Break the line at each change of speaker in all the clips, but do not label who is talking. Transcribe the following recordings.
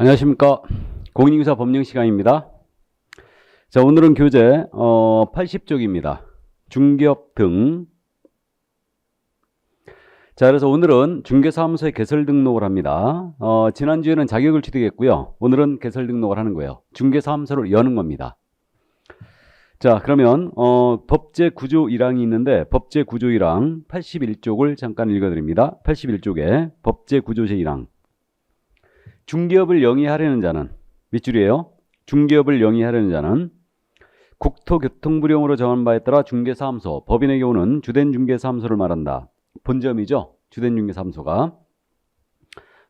안녕하십니까. 공인중개사 법령 시간입니다. 자, 오늘은 교재 80쪽입니다. 중개업 등. 자, 그래서 오늘은 중개사무소에 개설 등록을 합니다. 지난주에는 자격을 취득했고요. 오늘은 개설 등록을 하는 거예요. 중개사무소를 여는 겁니다. 자, 그러면 법제 구조 1항이 있는데 법제 구조 1항 81쪽을 잠깐 읽어드립니다. 81쪽에 법제 구조 제1항. 중개업을 영위하려는 자는, 밑줄이에요. 중개업을 영위하려는 자는 국토교통부령으로 정한 바에 따라 중개사무소, 법인의 경우는 주된 중개사무소를 말한다. 본점이죠. 주된 중개사무소가.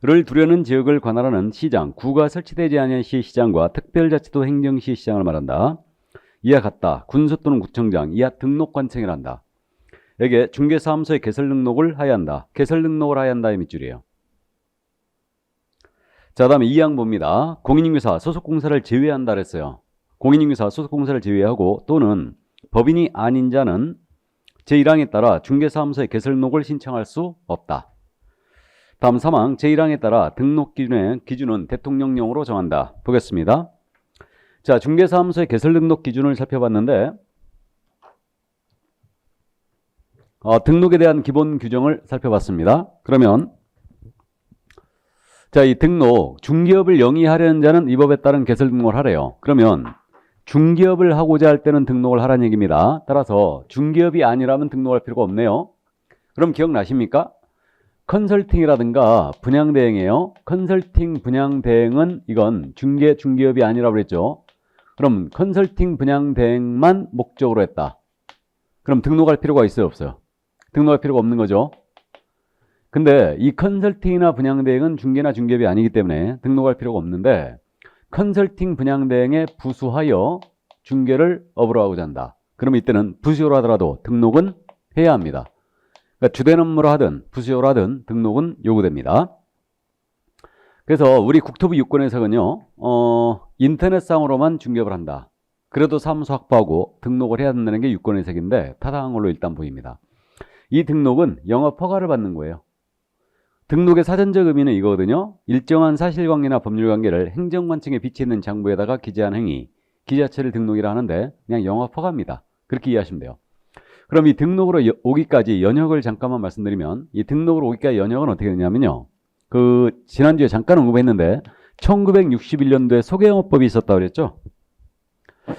를 두려는 지역을 관할하는 시장, 구가 설치되지 아니한 시의 시장과 특별자치도 행정시의 시장을 말한다. 이와 같다. 군수 또는 구청장, 이하 등록관청이라 한다. 에게 중개사무소의 개설 등록을 하여야 한다. 개설 등록을 하여야 한다의 밑줄이에요. 자, 다음에 2항 봅니다. 공인중개사 소속공사를 제외한다 그랬어요. 공인중개사 소속공사를 제외하고 또는 법인이 아닌 자는 제1항에 따라 중개사무소의 개설 등록을 신청할 수 없다. 다음 3항 제1항에 따라 등록 기준은 대통령령으로 정한다. 보겠습니다. 자, 중개사무소의 개설 등록 기준을 살펴봤는데 등록에 대한 기본 규정을 살펴봤습니다. 그러면 자, 이 등록, 중개업을 영위하려는 자는 이 법에 따른 개설 등록을 하래요. 그러면 중개업을 하고자 할 때는 등록을 하라는 얘기입니다. 따라서 중개업이 아니라면 등록할 필요가 없네요. 그럼 기억나십니까? 컨설팅이라든가 분양대행이에요. 컨설팅 분양대행은 이건 중개업이 아니라고 그랬죠. 그럼 컨설팅 분양대행만 목적으로 했다. 그럼 등록할 필요가 있어요, 없어요? 등록할 필요가 없는 거죠. 근데 이 컨설팅이나 분양대행은 중개나 중개업이 아니기 때문에 등록할 필요가 없는데 컨설팅 분양대행에 부수하여 중개를 업으로 하고자 한다. 그러면 이때는 부수요로 하더라도 등록은 해야 합니다. 그러니까 주된 업무로 하든 부수요로 하든 등록은 요구됩니다. 그래서 우리 국토부 유권해석은요, 인터넷상으로만 중개업을 한다. 그래도 사무소 확보하고 등록을 해야 된다는 게 유권해석인데 타당한 걸로 일단 보입니다. 이 등록은 영업 허가를 받는 거예요. 등록의 사전적 의미는 이거거든요. 일정한 사실관계나 법률관계를 행정관청에 비치 있는 장부에다가 기재한 행위, 기자체를 등록이라 하는데 그냥 영업 허가입니다. 그렇게 이해하시면 돼요. 그럼 이 등록으로 오기까지 연역을 잠깐만 말씀드리면 이 등록으로 오기까지 연역은 어떻게 되냐면요. 지난주에 잠깐 언급했는데 1961년도에 소개영업법이 있었다고 그랬죠.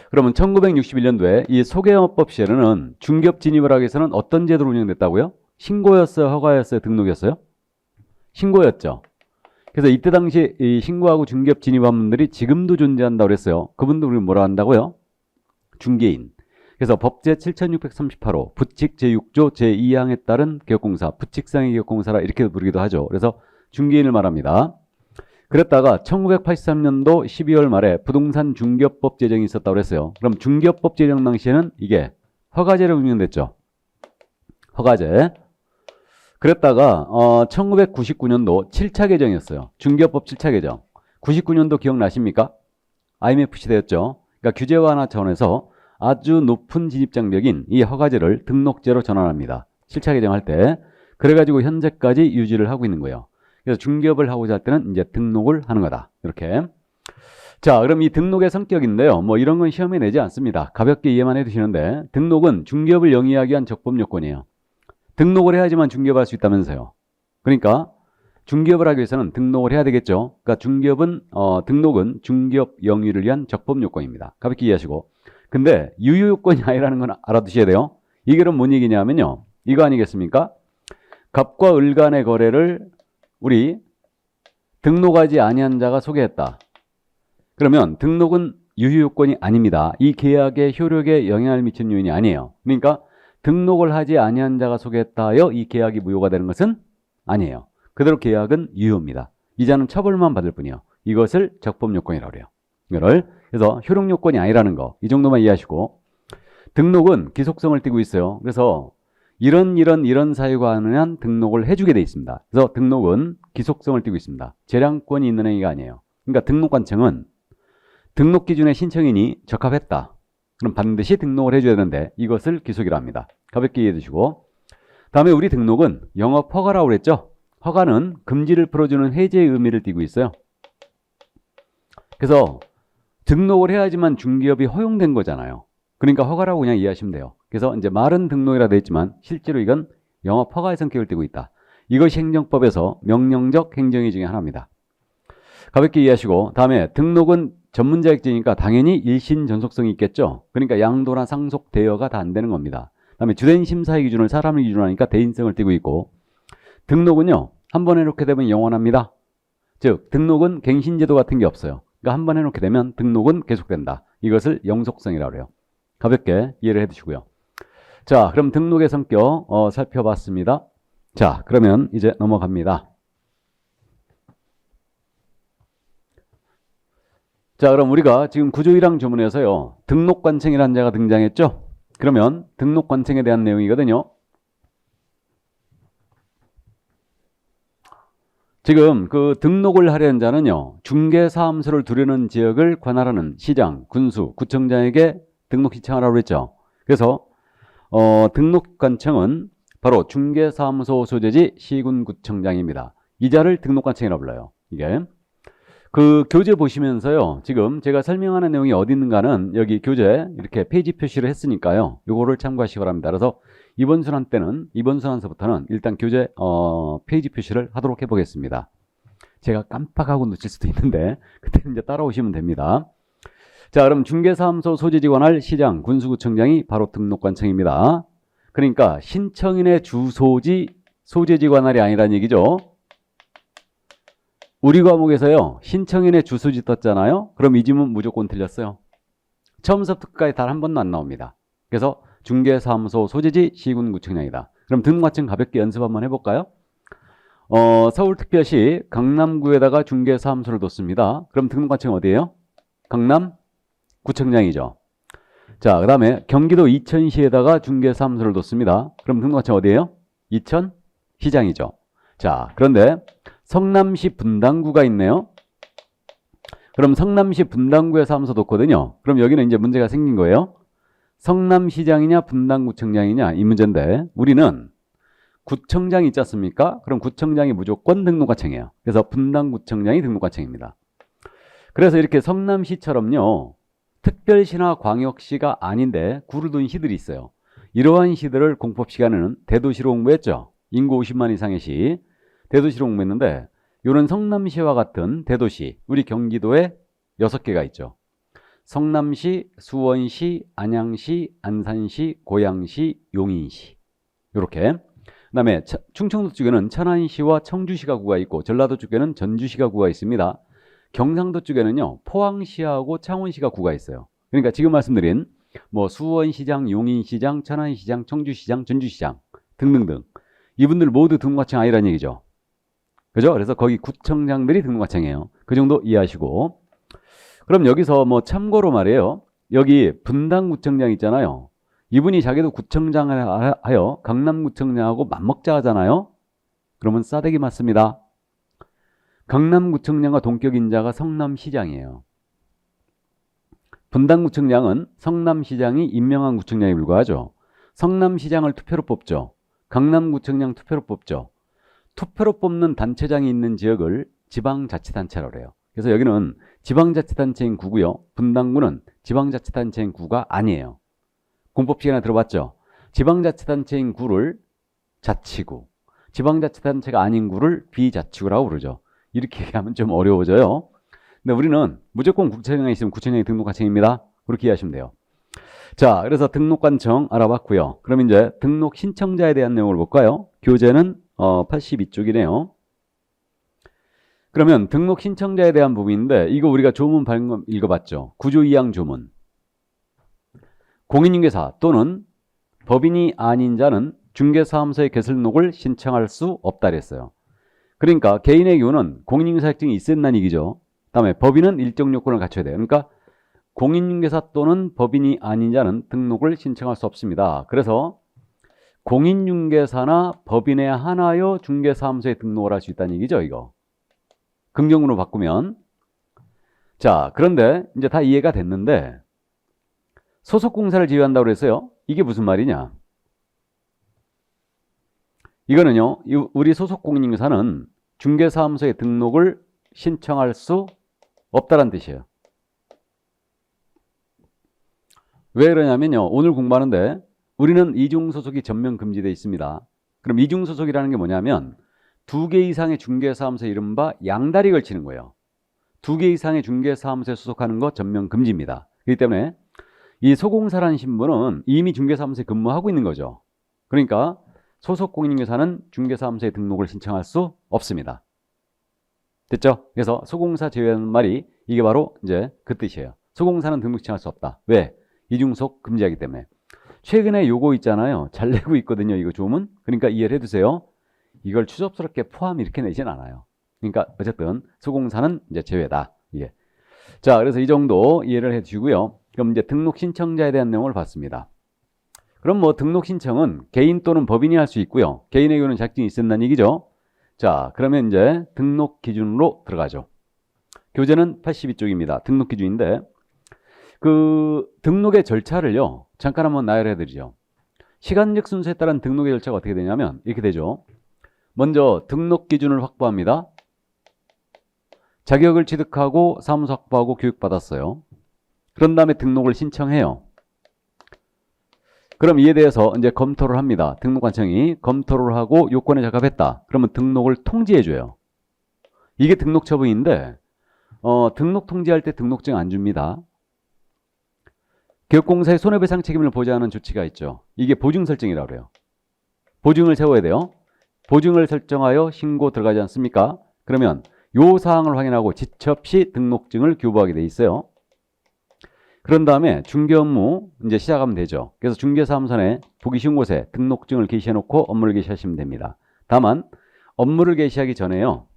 그러면 1961년도에 이 소개영업법 시에는 중개업 진입을 하기 위해서는 어떤 제도로 운영됐다고요? 신고였어요? 허가였어요? 등록이었어요? 신고였죠. 그래서 이때 당시 이 신고하고 중개업 진입한 분들이 지금도 존재한다고 그랬어요. 그분들 우리 뭐라 한다고요? 중개인. 그래서 법제 7638호 부칙 제6조 제2항에 따른 개업공사, 부칙상의 개업공사라 이렇게 부르기도 하죠. 그래서 중개인을 말합니다. 그랬다가 1983년도 12월 말에 부동산 중개업법 제정이 있었다고 그랬어요. 그럼 중개업법 제정 당시에는 이게 허가제로 운영됐죠. 허가제. 그랬다가 1999년도 7차 개정이었어요. 중개업법 7차 개정. 99년도 기억나십니까? IMF 시대였죠. 그러니까 규제 완화 차원에서 아주 높은 진입장벽인 이 허가제를 등록제로 전환합니다. 7차 개정할 때. 그래가지고 현재까지 유지를 하고 있는 거예요. 그래서 중개업을 하고자 할 때는 이제 등록을 하는 거다. 이렇게. 자, 그럼 이 등록의 성격인데요. 뭐 이런 건 시험에 내지 않습니다. 가볍게 이해만 해두시는데 등록은 중개업을 영위하기 위한 적법 요건이에요. 등록을 해야지만 중개업을 할 수 있다면서요. 그러니까 중개업을 하기 위해서는 등록을 해야 되겠죠. 그러니까 등록은 중개업 영위를 위한 적법 요건입니다. 가볍게 이해하시고. 근데 유효 요건이 아니라는 건 알아두셔야 돼요. 이게 그럼 뭔 얘기냐면요. 이거 아니겠습니까? 갑과 을 간의 거래를 우리 등록하지 아니한 자가 소개했다. 그러면 등록은 유효 요건이 아닙니다. 이 계약의 효력에 영향을 미치는 요인이 아니에요. 그러니까 등록을 하지 아니한 자가 소개했다 하여 이 계약이 무효가 되는 것은 아니에요. 그대로 계약은 유효입니다. 이자는 처벌만 받을 뿐이요. 이것을 적법 요건이라고 해요. 그래서 효력 요건이 아니라는 거, 이 정도만 이해하시고, 등록은 기속성을 띠고 있어요. 그래서 이런 사유가 하면 등록을 해주게 돼 있습니다. 그래서 등록은 기속성을 띠고 있습니다. 재량권이 있는 행위가 아니에요. 그러니까 등록관청은 등록 기준의 신청인이 적합했다. 그럼 반드시 등록을 해줘야 되는데 이것을 기속이라 합니다. 가볍게 이해해 두시고, 다음에 우리 등록은 영업 허가라고 그랬죠. 허가는 금지를 풀어주는 해제의 의미를 띠고 있어요. 그래서 등록을 해야지만 중개업이 허용된 거잖아요. 그러니까 허가라고 그냥 이해하시면 돼요. 그래서 이제 말은 등록이라 되어 있지만 실제로 이건 영업 허가의 성격을 띠고 있다. 이것이 행정법에서 명령적 행정위 중에 하나입니다. 가볍게 이해하시고, 다음에 등록은 전문자격증이니까 당연히 일신 전속성이 있겠죠. 그러니까 양도나 상속, 대여가 다 안 되는 겁니다. 다음에 주된 심사의 기준을 사람을 기준으로 하니까 대인성을 띠고 있고, 등록은요 한 번 해놓게 되면 영원합니다. 즉 등록은 갱신제도 같은 게 없어요. 그러니까 한 번 해놓게 되면 등록은 계속된다. 이것을 영속성이라고 해요. 가볍게 이해를 해두시고요. 자, 그럼 등록의 성격 살펴봤습니다. 자, 그러면 이제 넘어갑니다. 자, 그럼 우리가 지금 구조 1항 조문에서요 등록관청이라는 자가 등장했죠. 그러면 등록관청에 대한 내용이거든요. 지금 그 등록을 하려는 자는요 중개사무소를 두려는 지역을 관할하는 시장, 군수, 구청장에게 등록 신청하라고 그랬죠. 그래서 등록관청은 바로 중개사무소 소재지 시군구청장입니다. 이 자를 등록관청이라고 불러요. 이게 그 교재 보시면서요 지금 제가 설명하는 내용이 어디 있는가는 여기 교재 이렇게 페이지 표시를 했으니까요 요거를 참고하시기 바랍니다. 그래서 이번 순환서부터는 일단 교재 페이지 표시를 하도록 해보겠습니다. 제가 깜빡하고 놓칠 수도 있는데 그때는 이제 따라오시면 됩니다. 자, 그럼 중개사무소 소재지 관할 시장, 군수구청장이 바로 등록관청입니다. 그러니까 신청인의 주소지 소재지 관할이 아니라는 얘기죠. 우리 과목에서요 신청인의 주소지 떴잖아요. 그럼 이 지문 무조건 틀렸어요. 처음부터 끝까지 단 한 번도 안 나옵니다. 그래서 중개사무소 소재지 시군구청장이다. 그럼 등록관청 가볍게 연습 한번 해볼까요? 서울특별시 강남구에다가 중개사무소를 뒀습니다. 그럼 등록관청 어디예요? 강남구청장이죠. 자, 그 다음에 경기도 이천시에다가 중개사무소를 뒀습니다. 그럼 등록관청 어디예요? 이천시장이죠. 자, 그런데 성남시 분당구가 있네요. 그럼 성남시 분당구에 사무소 뒀거든요. 그럼 여기는 이제 문제가 생긴 거예요. 성남시장이냐 분당구청장이냐 이 문제인데 우리는 구청장이 있지 않습니까? 그럼 구청장이 무조건 등록관청이에요. 그래서 분당구청장이 등록관청입니다. 그래서 이렇게 성남시처럼요 특별시나 광역시가 아닌데 구를 둔 시들이 있어요. 이러한 시들을 공법시간에는 대도시로 공부했죠. 인구 50만 이상의 시 대도시로 공부했는데 이런 성남시와 같은 대도시 우리 경기도에 6개가 있죠. 성남시, 수원시, 안양시, 안산시, 고양시, 용인시 이렇게. 그 다음에 충청도 쪽에는 천안시와 청주시가 구가 있고 전라도 쪽에는 전주시가 구가 있습니다. 경상도 쪽에는요 포항시하고 창원시가 구가 있어요. 그러니까 지금 말씀드린 뭐 수원시장, 용인시장, 천안시장, 청주시장, 전주시장 등등등 이분들 모두 등록관청 아니라는 얘기죠. 그죠? 그래서 거기 구청장들이 등록관청이에요. 그 정도 이해하시고. 그럼 여기서 뭐 참고로 말이에요. 여기 분당구청장 있잖아요. 이분이 자기도 구청장을 하여 강남구청장하고 맞먹자 하잖아요. 그러면 싸대기 맞습니다. 강남구청장과 동격인자가 성남시장이에요. 분당구청장은 성남시장이 임명한 구청장에 불과하죠. 성남시장을 투표로 뽑죠. 강남구청장 투표로 뽑죠. 투표로 뽑는 단체장이 있는 지역을 지방자치단체라고 해요. 그래서 여기는 지방자치단체인 구고요. 분당구는 지방자치단체인 구가 아니에요. 공법 시간에 들어봤죠? 지방자치단체인 구를 자치구, 지방자치단체가 아닌 구를 비자치구라고 부르죠. 이렇게 얘기하면 좀 어려워져요. 근데 우리는 무조건 구청장이 있으면 구청장이 등록관청입니다. 그렇게 이해하시면 돼요. 자, 그래서 등록관청 알아봤고요. 그럼 이제 등록 신청자에 대한 내용을 볼까요? 교재는 82쪽이네요. 그러면 등록 신청자에 대한 부분인데 이거 우리가 조문 방금 읽어봤죠. 구조 2항 조문. 공인중개사 또는 법인이 아닌 자는 중개사무소의 개설등록을 신청할 수 없다 그랬어요. 그러니까 개인의 경우는 공인중개사증이 있어야 한다는 얘기죠. 다음에 법인은 일정 요건을 갖춰야 돼요. 그러니까 공인중개사 또는 법인이 아닌 자는 등록을 신청할 수 없습니다. 그래서 공인중개사나 법인에 한하여 중개사무소에 등록을 할 수 있다는 얘기죠. 이거 긍정으로 바꾸면. 자, 그런데 이제 다 이해가 됐는데 소속공사를 지휘한다고 그랬어요. 이게 무슨 말이냐? 이거는요 우리 소속공인중개사는 중개사무소에 등록을 신청할 수 없다는 뜻이에요. 왜 그러냐면요. 오늘 공부하는데 우리는 이중소속이 전면 금지되어 있습니다. 그럼 이중소속이라는 게 뭐냐면 두 개 이상의 중개사무소에 이른바 양다리 걸치는 거예요. 두 개 이상의 중개사무소에 소속하는 거 전면 금지입니다. 그렇기 때문에 이 소공사라는 신분은 이미 중개사무소에 근무하고 있는 거죠. 그러니까 소속 공인중개사는 중개사무소에 등록을 신청할 수 없습니다. 됐죠? 그래서 소공사 제외하는 말이 이게 바로 이제 그 뜻이에요. 소공사는 등록 신청할 수 없다. 왜? 이중속 금지하기 때문에. 최근에 요거 있잖아요. 잘 내고 있거든요. 이거 조문. 그러니까 이해를 해두세요. 이걸 추접스럽게 포함 이렇게 내진 않아요. 그러니까 어쨌든 소공사는 이제 제외다. 이게. 자, 그래서 이 정도 이해를 해주시고요. 그럼 이제 등록 신청자에 대한 내용을 봤습니다. 그럼 뭐 등록 신청은 개인 또는 법인이 할 수 있고요. 개인의 경우는 자격증이 있었다는 얘기죠. 자, 그러면 이제 등록 기준으로 들어가죠. 교재는 82쪽입니다. 등록 기준인데 그 등록의 절차를요. 잠깐 한번 나열해 드리죠. 시간적 순서에 따른 등록의 절차가 어떻게 되냐면 이렇게 되죠. 먼저 등록 기준을 확보합니다. 자격을 취득하고 사무소 확보하고 교육받았어요. 그런 다음에 등록을 신청해요. 그럼 이에 대해서 이제 검토를 합니다. 등록관청이 검토를 하고 요건에 적합했다. 그러면 등록을 통지해줘요. 이게 등록 처분인데 등록 통지할 때 등록증 안 줍니다. 교육공사의 손해배상 책임을 보장하는 조치가 있죠. 이게 보증 설정이라고 그래요. 보증을 세워야 돼요. 보증을 설정하여 신고 들어가지 않습니까? 그러면 요 사항을 확인하고 지체 없이 등록증을 교부하게 돼 있어요. 그런 다음에 중개 업무 이제 시작하면 되죠. 그래서 중개사무소 내 보기 쉬운 곳에 등록증을 게시해 놓고 업무를 개시하시면 됩니다. 다만 업무를 개시하기 전에요.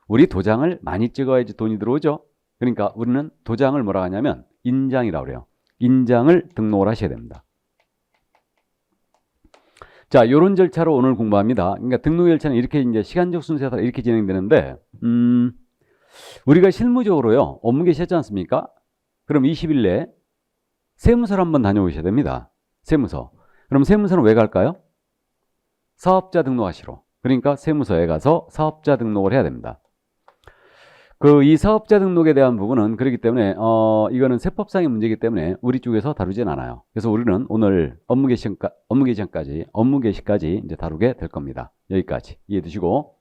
우리 도장을 많이 찍어야지 돈이 들어오죠. 그러니까 우리는 도장을 뭐라 하냐면 인장이라고 그래요. 인장을 등록을 하셔야 됩니다. 자, 요런 절차로 오늘 공부합니다. 그러니까 등록 절차는 이렇게 이제 시간적 순서에 따라 이렇게 진행되는데, 우리가 실무적으로요, 업무 개시하지 않습니까? 그럼 20일 내에 세무서를 한번 다녀오셔야 됩니다. 세무서. 그럼 세무서는 왜 갈까요? 사업자 등록하시러. 그러니까 세무서에 가서 사업자 등록을 해야 됩니다. 이 사업자 등록에 대한 부분은 그렇기 때문에 이거는 세법상의 문제이기 때문에 우리 쪽에서 다루진 않아요. 그래서 우리는 오늘 업무 개시까지 이제 다루게 될 겁니다. 여기까지 이해해 두시고.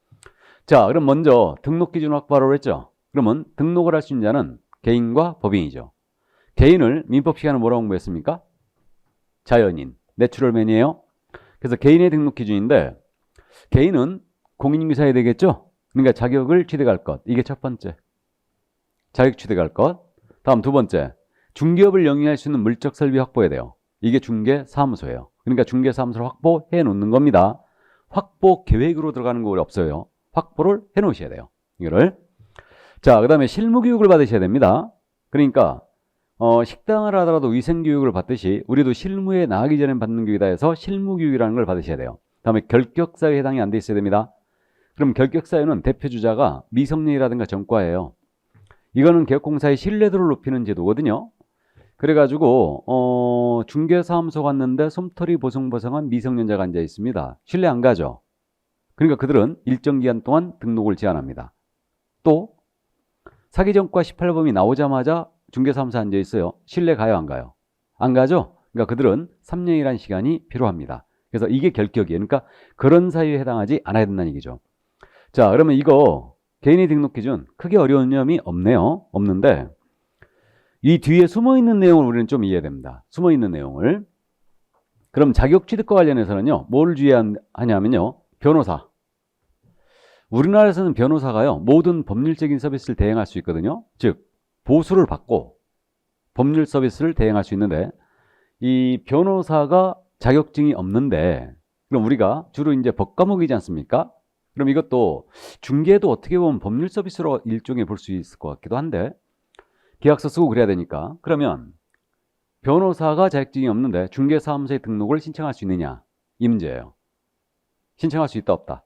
자, 그럼 먼저 등록 기준 확보하라고 했죠. 그러면 등록을 할 수 있는 자는 개인과 법인이죠. 개인을 민법 시간에 뭐라고 공부했습니까? 자연인, 내추럴맨이에요. 그래서 개인의 등록 기준인데 개인은 공인중개사야 되겠죠. 그러니까 자격을 취득할 것. 이게 첫 번째. 자격 취득할 것. 다음 두 번째. 중개업을 영위할 수 있는 물적 설비 확보해야 돼요. 이게 중개사무소예요. 그러니까 중개사무소를 확보해 놓는 겁니다. 확보 계획으로 들어가는 거 없어요. 확보를 해 놓으셔야 돼요. 이거를. 자, 그 다음에 실무교육을 받으셔야 됩니다. 그러니까 식당을 하더라도 위생교육을 받듯이 우리도 실무에 나가기 전에 받는 교육이다 해서 실무교육이라는 걸 받으셔야 돼요. 다음에 결격사유에 해당이 안 돼 있어야 됩니다. 그럼 결격사유는 대표주자가 미성년이라든가 전과예요. 이거는 개업공사의 신뢰도를 높이는 제도거든요. 그래가지고 중개사무소 갔는데 솜털이 보송보송한 미성년자가 앉아 있습니다. 신뢰 안 가죠. 그러니까 그들은 일정 기간 동안 등록을 제한합니다. 또 사기전과 18범이 나오자마자 중개사무소에 앉아 있어요. 신뢰 가요 안 가요? 안 가죠. 그러니까 그들은 3년이라는 시간이 필요합니다. 그래서 이게 결격이에요. 그러니까 그런 사유에 해당하지 않아야 된다는 얘기죠. 자, 그러면 이거 개인의 등록 기준 크게 어려운 점이 없네요. 없는데 이 뒤에 숨어있는 내용을 우리는 좀 이해해야 됩니다. 숨어있는 내용을. 그럼 자격 취득과 관련해서는요. 뭘 주의하냐면요. 변호사. 우리나라에서는 변호사가요. 모든 법률적인 서비스를 대행할 수 있거든요. 즉 보수를 받고 법률 서비스를 대행할 수 있는데 이 변호사가 자격증이 없는데 그럼 우리가 주로 이제 법과목이지 않습니까? 그럼 이것도 중개도 어떻게 보면 법률 서비스로 일종의 볼 수 있을 것 같기도 한데 계약서 쓰고 그래야 되니까 그러면 변호사가 자격증이 없는데 중개사무소에 등록을 신청할 수 있느냐 이 문제예요. 신청할 수 있다 없다?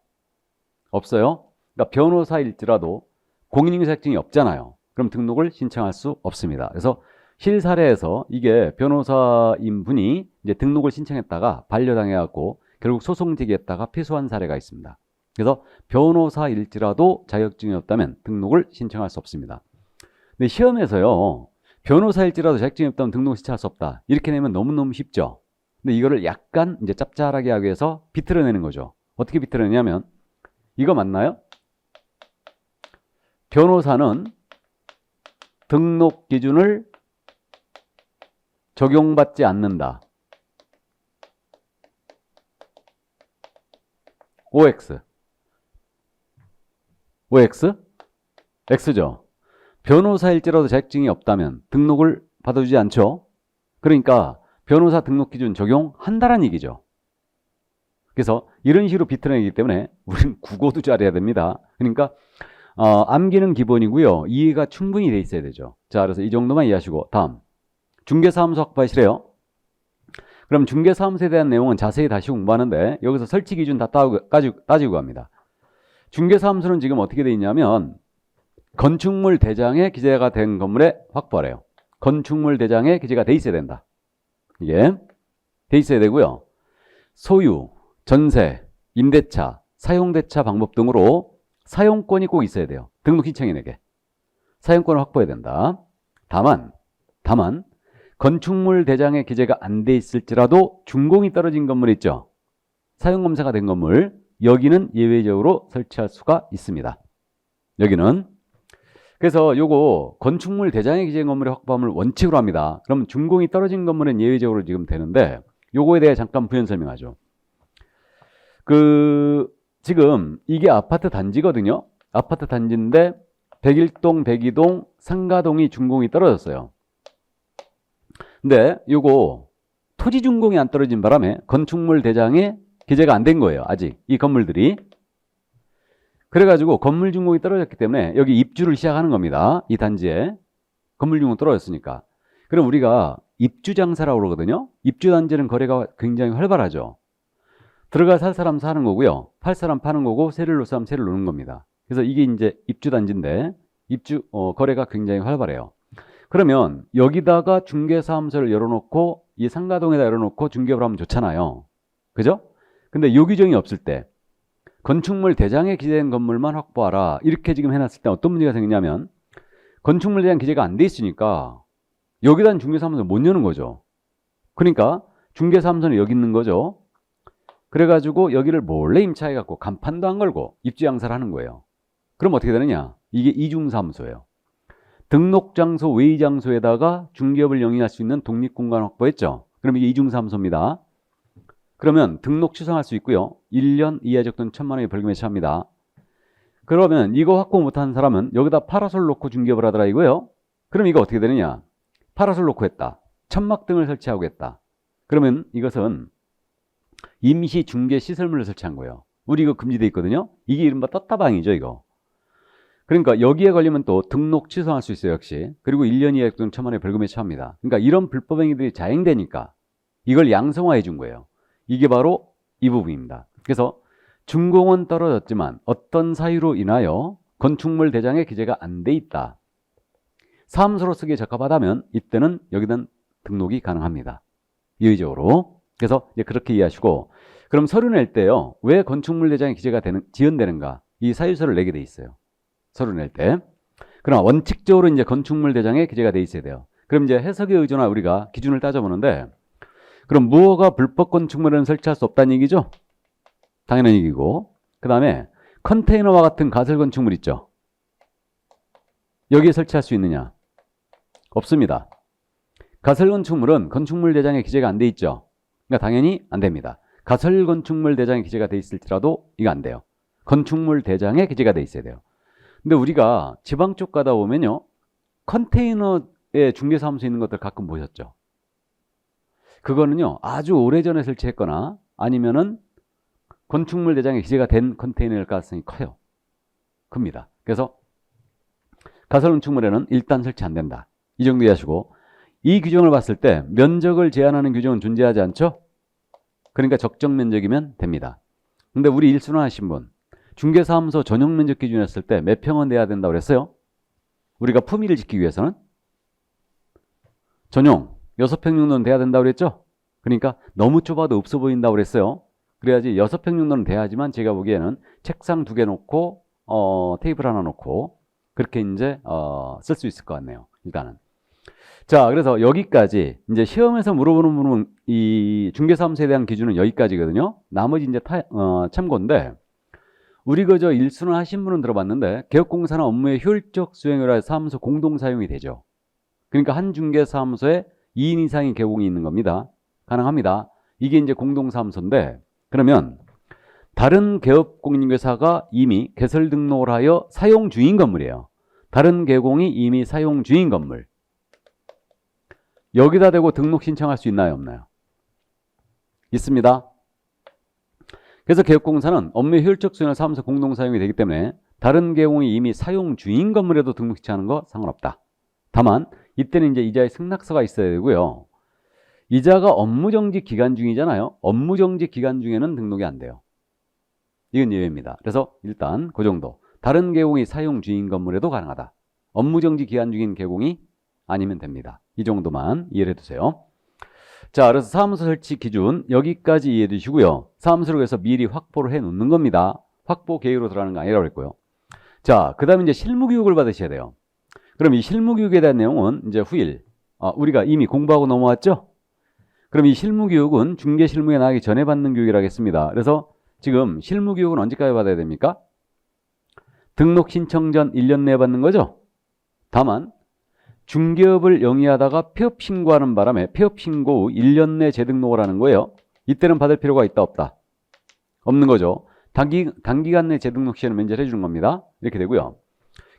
없어요. 그러니까 변호사일지라도 공인중개사 자격증이 없잖아요. 그럼 등록을 신청할 수 없습니다. 그래서 실사례에서 이게 변호사인 분이 이제 등록을 신청했다가 반려당해갖고 결국 소송 제기했다가 패소한 사례가 있습니다. 그래서 변호사일지라도 자격증이 없다면 등록을 신청할 수 없습니다. 근데 시험에서요, 변호사일지라도 자격증이 없다면 등록 신청할 수 없다. 이렇게 내면 너무너무 쉽죠. 근데 이거를 약간 이제 짭짤하게 하기 위해서 비틀어내는 거죠. 어떻게 비틀어내냐면 이거 맞나요? 변호사는 등록 기준을 적용받지 않는다. OX. OX? X죠. 변호사일지라도 자격증이 없다면 등록을 받아주지 않죠. 그러니까 변호사 등록 기준 적용한다는 얘기죠. 그래서 이런 식으로 비틀어내기 때문에 우리는 국어도 잘해야 됩니다. 그러니까 암기는 기본이고요. 이해가 충분히 돼 있어야 되죠. 자, 그래서 이 정도만 이해하시고 다음 중개사무소 확보하시래요. 그럼 중개사무소에 대한 내용은 자세히 다시 공부하는데 여기서 설치 기준 다 따지고 갑니다. 중개사무소는 지금 어떻게 돼 있냐면 건축물 대장에 기재가 된 건물에 확보하래요. 건축물 대장에 기재가 돼 있어야 된다. 이게 돼 있어야 되고요. 소유, 전세, 임대차, 사용대차 방법 등으로 사용권이 꼭 있어야 돼요. 등록 신청인에게 사용권을 확보해야 된다. 다만 건축물 대장에 기재가 안 돼 있을지라도 준공이 떨어진 건물 있죠. 사용검사가 된 건물 여기는 예외적으로 설치할 수가 있습니다. 여기는 그래서 요거 건축물 대장에 기재된 건물의 확보함을 원칙으로 합니다. 그러면 준공이 떨어진 건물은 예외적으로 지금 되는데 요거에 대해 잠깐 부연 설명하죠. 지금 이게 아파트 단지거든요. 아파트 단지인데 101동, 102동, 상가동이 준공이 떨어졌어요. 근데 요거 토지 준공이 안 떨어진 바람에 건축물 대장에 기재가 안 된 거예요. 아직 이 건물들이. 그래가지고 건물 준공이 떨어졌기 때문에 여기 입주를 시작하는 겁니다. 이 단지에 건물 준공 떨어졌으니까. 그럼 우리가 입주 장사라고 그러거든요. 입주 단지는 거래가 굉장히 활발하죠. 들어가 살 사람 사는 거고요. 팔 사람 파는 거고 세를 놓을 사람 세를 놓는 겁니다. 그래서 이게 이제 입주 단지인데 거래가 굉장히 활발해요. 그러면 여기다가 중개사무소를 열어놓고 이 상가동에다 열어놓고 중개업을 하면 좋잖아요. 그죠? 근데 요 규정이 없을 때 건축물 대장에 기재된 건물만 확보하라. 이렇게 지금 해놨을 때 어떤 문제가 생기냐면 건축물 대장 기재가 안 돼 있으니까 여기다 중개사무소 못 여는 거죠. 그러니까 중개사무소는 여기 있는 거죠. 그래가지고 여기를 몰래 임차해갖고 간판도 안 걸고 입주 양사를 하는 거예요. 그럼 어떻게 되느냐? 이게 이중사무소예요. 등록장소, 외의장소에다가 중개업을 영위할 수 있는 독립공간 확보했죠. 그럼 이게 이중사무소입니다. 그러면 등록 취소할 수 있고요. 1년 이하 적돈 1,000만 원의 벌금에 처합니다. 그러면 이거 확보 못하는 사람은 여기다 파라솔 놓고 중개업을 하더라 이거예요. 그럼 이거 어떻게 되느냐? 파라솔 놓고 했다. 천막등을 설치하고 했다. 그러면 이것은 임시 중개 시설물을 설치한 거예요. 우리 이거 금지돼 있거든요. 이게 이른바 떴다방이죠 이거. 그러니까 여기에 걸리면 또 등록 취소할 수 있어요 역시. 그리고 1년 이하 적돈 1,000만 원의 벌금에 처합니다. 그러니까 이런 불법 행위들이 자행되니까 이걸 양성화해 준 거예요. 이게 바로 이 부분입니다. 그래서 준공은 떨어졌지만 어떤 사유로 인하여 건축물 대장에 기재가 안 돼 있다. 사무소로 쓰기에 적합하다면 이때는 여기는 등록이 가능합니다. 예외적으로. 그래서 이제 그렇게 이해하시고 그럼 서류 낼 때요. 왜 건축물 대장에 기재가 지연되는가? 이 사유서를 내게 돼 있어요. 서류 낼 때. 그러나 원칙적으로 이제 건축물 대장에 기재가 돼 있어야 돼요. 그럼 이제 해석에 의존한 우리가 기준을 따져보는데 그럼 무허가 불법 건축물에는 설치할 수 없다는 얘기죠? 당연한 얘기고. 그 다음에 컨테이너와 같은 가설 건축물 있죠? 여기에 설치할 수 있느냐? 없습니다. 가설 건축물은 건축물 대장에 기재가 안 돼 있죠? 그러니까 당연히 안 됩니다. 가설 건축물 대장에 기재가 돼 있을지라도 이거 안 돼요. 건축물 대장에 기재가 돼 있어야 돼요. 근데 우리가 지방 쪽 가다 보면요. 컨테이너에 중개사무소 있는 것들 가끔 보셨죠? 그거는요. 아주 오래전에 설치했거나 아니면은 건축물 대장에 기재가 된 컨테이너일 가능성이 커요. 큽니다. 그래서 가설 건축물에는 일단 설치 안 된다. 이 정도 이해하시고 이 규정을 봤을 때 면적을 제한하는 규정은 존재하지 않죠? 그러니까 적정 면적이면 됩니다. 근데 우리 일순환 하신 분 중개사무소 전용 면적 기준이었을 때 몇 평은 돼야 된다고 그랬어요? 우리가 품위를 지키기 위해서는 전용 6평 정도는 돼야 된다고 그랬죠? 그러니까 너무 좁아도 없어 보인다고 그랬어요. 그래야지 6평 정도는 돼야지만 제가 보기에는 책상 2개 놓고 테이블 하나 놓고 그렇게 이제 쓸 수 있을 것 같네요. 일단은. 자, 그래서 여기까지 이제 시험에서 물어보는 부분 이 중개사무소에 대한 기준은 여기까지거든요. 나머지 이제 참고인데 우리 그저 일순환 하신 분은 들어봤는데 개업공사는 업무의 효율적 수행을 위해 사무소 공동 사용이 되죠. 그러니까 한 중개사무소에 2인 이상의 개공이 있는 겁니다. 가능합니다. 이게 이제 공동사무소인데 그러면 다른 개업공인중개사가 이미 개설 등록을 하여 사용 중인 건물이에요. 다른 개공이 이미 사용 중인 건물. 여기다 대고 등록 신청할 수 있나요? 없나요? 있습니다. 그래서 개업공사는 업무의 효율적 수행을 사무소 공동 사용이 되기 때문에 다른 개공이 이미 사용 중인 건물에도 등록 신청하는 거 상관없다. 다만 이때는 이제 이자의 승낙서가 있어야 되고요. 이자가 업무정지 기간 중이잖아요. 업무정지 기간 중에는 등록이 안 돼요. 이건 예외입니다. 그래서 일단 그 정도. 다른 개공이 사용 중인 건물에도 가능하다. 업무정지 기간 중인 개공이 아니면 됩니다. 이 정도만 이해를 해두세요. 자, 그래서 사무소 설치 기준 여기까지 이해해 두시고요. 사무소를 해서 미리 확보를 해 놓는 겁니다. 확보 계획으로 들어가는 거 아니라고 했고요. 자, 그 다음에 이제 실무교육을 받으셔야 돼요. 그럼 이 실무교육에 대한 내용은 이제 후일. 우리가 이미 공부하고 넘어왔죠? 그럼 이 실무교육은 중개실무에 나가기 전에 받는 교육이라고 했습니다. 그래서 지금 실무교육은 언제까지 받아야 됩니까? 등록 신청 전 1년 내에 받는 거죠? 다만 중개업을 영위하다가 폐업 신고하는 바람에 폐업 신고 후 1년 내 재등록을 하는 거예요. 이때는 받을 필요가 있다 없다? 없는 거죠. 단기간 내 재등록 시에는 면제를 해주는 겁니다. 이렇게 되고요.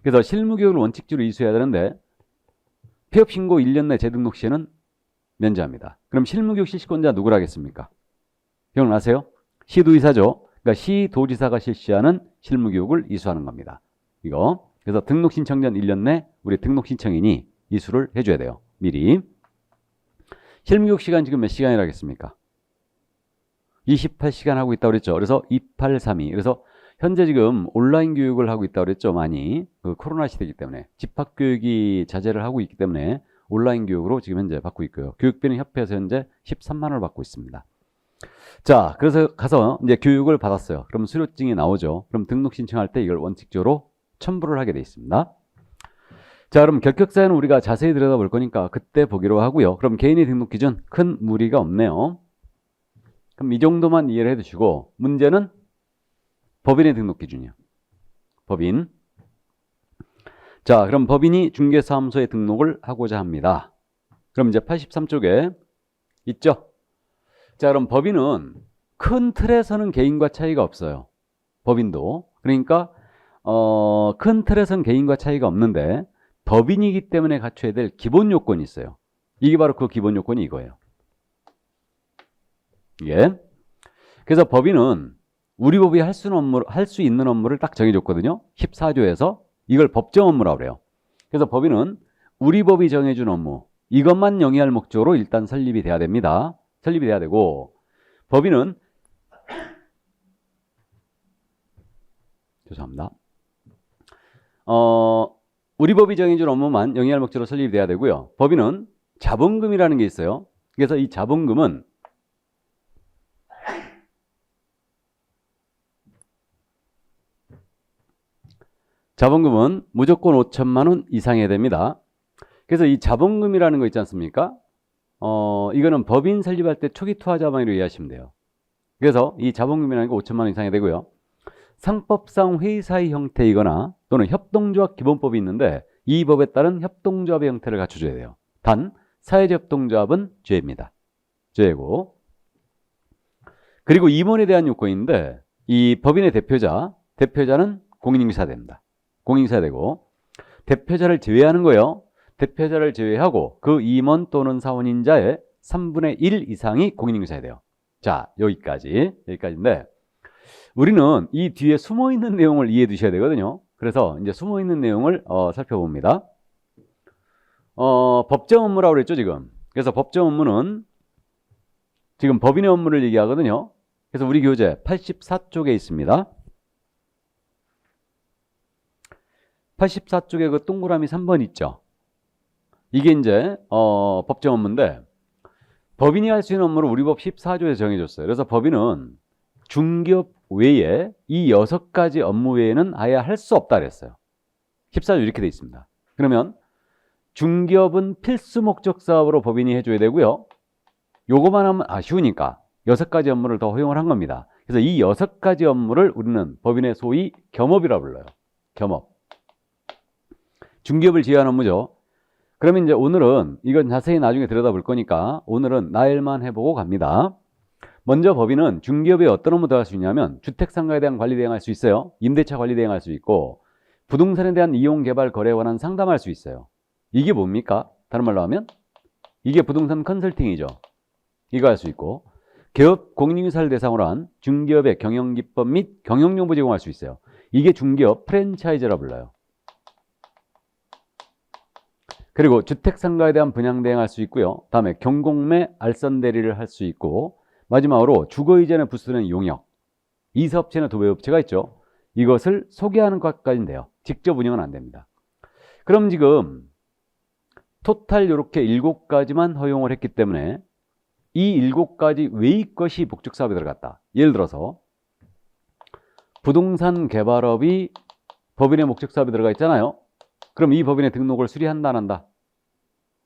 그래서 실무교육을 원칙적으로 이수해야 되는데 폐업 신고 1년 내 재등록 시에는 면제합니다. 그럼 실무교육 실시권자 누구라 하겠습니까? 기억나세요? 시도지사죠. 그러니까 시도지사가 실시하는 실무교육을 이수하는 겁니다. 이거. 그래서 등록 신청 전 1년 내 우리 등록 신청인이 이수를 해줘야 돼요. 미리. 실무교육 시간 지금 몇 시간이라 하겠습니까? 28시간 하고 있다고 그랬죠. 그래서 2832. 그래서 현재 지금 온라인 교육을 하고 있다고 그랬죠. 많이. 그 코로나 시대이기 때문에. 집합교육이 자제를 하고 있기 때문에 온라인 교육으로 지금 현재 받고 있고요. 교육비는 협회에서 현재 13만 원을 받고 있습니다. 자, 그래서 가서 이제 교육을 받았어요. 그럼 수료증이 나오죠. 그럼 등록 신청할 때 이걸 원칙적으로 첨부를 하게 돼 있습니다. 자, 그럼 결격사유는 우리가 자세히 들여다볼 거니까 그때 보기로 하고요. 그럼 개인의 등록 기준 큰 무리가 없네요. 그럼 이 정도만 이해를 해두시고 문제는 법인의 등록 기준이요. 법인. 자, 그럼 법인이 중개사무소에 등록을 하고자 합니다. 그럼 이제 83쪽에 있죠. 자, 그럼 법인은 큰 틀에서는 개인과 차이가 없어요. 법인도. 그러니까 큰 틀에서는 개인과 차이가 없는데 법인이기 때문에 갖춰야 될 기본 요건이 있어요. 이게 바로 그 기본 요건이 이거예요. 예. 그래서 법인은 우리 법이 할 수 있는 업무를 딱 정해줬거든요. 14조에서 이걸 법정 업무라고 그래요. 그래서 법인은 우리 법이 정해준 업무 이것만 영위할 목적으로 일단 설립이 돼야 됩니다. 설립이 돼야 되고 법인은 죄송합니다. 우리 법이 정해준 업무만 영위할 목적으로 설립이 돼야 되고요. 법인은 자본금이라는 게 있어요. 그래서 이 자본금은 무조건 5천만 원 이상해야 됩니다. 그래서 이 자본금이라는 거 있지 않습니까? 이거는 법인 설립할 때 초기 투하 자본으로 이해하시면 돼요. 그래서 이 자본금이라는 게 5천만 원 이상이 되고요. 상법상 회의사의 형태이거나 또는 협동조합 기본법이 있는데 이 법에 따른 협동조합의 형태를 갖춰줘야 돼요. 단 사회적 협동조합은 죄입니다. 죄고. 그리고 임원에 대한 요건인데 이 법인의 대표자는 공인인증사 됩니다. 공인인증사 되고 대표자를 제외하는 거예요. 대표자를 제외하고 그 임원 또는 사원인자의 3분의 1 이상이 공인인증사야 돼요. 자, 여기까지인데 우리는 이 뒤에 숨어있는 내용을 이해해 두셔야 되거든요. 그래서 이제 숨어있는 내용을 살펴봅니다. 법정 업무라고 그랬죠, 지금. 그래서 법정 업무는 지금 법인의 업무를 얘기하거든요. 그래서 우리 교재 84쪽에 있습니다. 84쪽에 그 동그라미 3번 있죠. 이게 이제 법정 업무인데 법인이 할 수 있는 업무를 우리 법 14조에 정해줬어요. 그래서 법인은 중개업 외에 이 6가지 업무 외에는 아예 할 수 없다 그랬어요. 14조 이렇게 돼 있습니다. 그러면 중기업은 필수 목적 사업으로 법인이 해줘야 되고요. 요거만 하면 쉬우니까 6가지 업무를 더 허용을 한 겁니다. 그래서 이 6가지 업무를 우리는 법인의 소위 겸업이라 불러요. 겸업. 중기업을 지휘하는 업무죠. 그러면 이제 오늘은 이건 자세히 나중에 들여다볼 거니까 오늘은 나열만 해보고 갑니다. 먼저 법인은 중기업에 어떤 업무 들어갈 수 있냐면 주택상가에 대한 관리 대행할 수 있어요. 임대차 관리 대행할 수 있고 부동산에 대한 이용 개발 거래에 관한 상담할 수 있어요. 이게 뭡니까? 다른 말로 하면 이게 부동산 컨설팅이죠. 이거 할 수 있고 기업 공인인사를 대상으로 한 중기업의 경영기법 및 경영정보 제공할 수 있어요. 이게 중기업 프랜차이즈라 불러요. 그리고 주택상가에 대한 분양 대행할 수 있고요. 다음에 경공매 알선 대리를 할 수 있고 마지막으로 주거 이전에 부수되는 용역, 이사업체나 도배업체가 있죠. 이것을 소개하는 것까지는 돼요. 직접 운영은 안 됩니다. 그럼 지금 토탈 이렇게 7가지만 허용을 했기 때문에 이 7가지 외의 것이 목적사업에 들어갔다. 예를 들어서 부동산 개발업이 법인의 목적사업에 들어가 있잖아요. 그럼 이 법인의 등록을 수리한다 안 한다?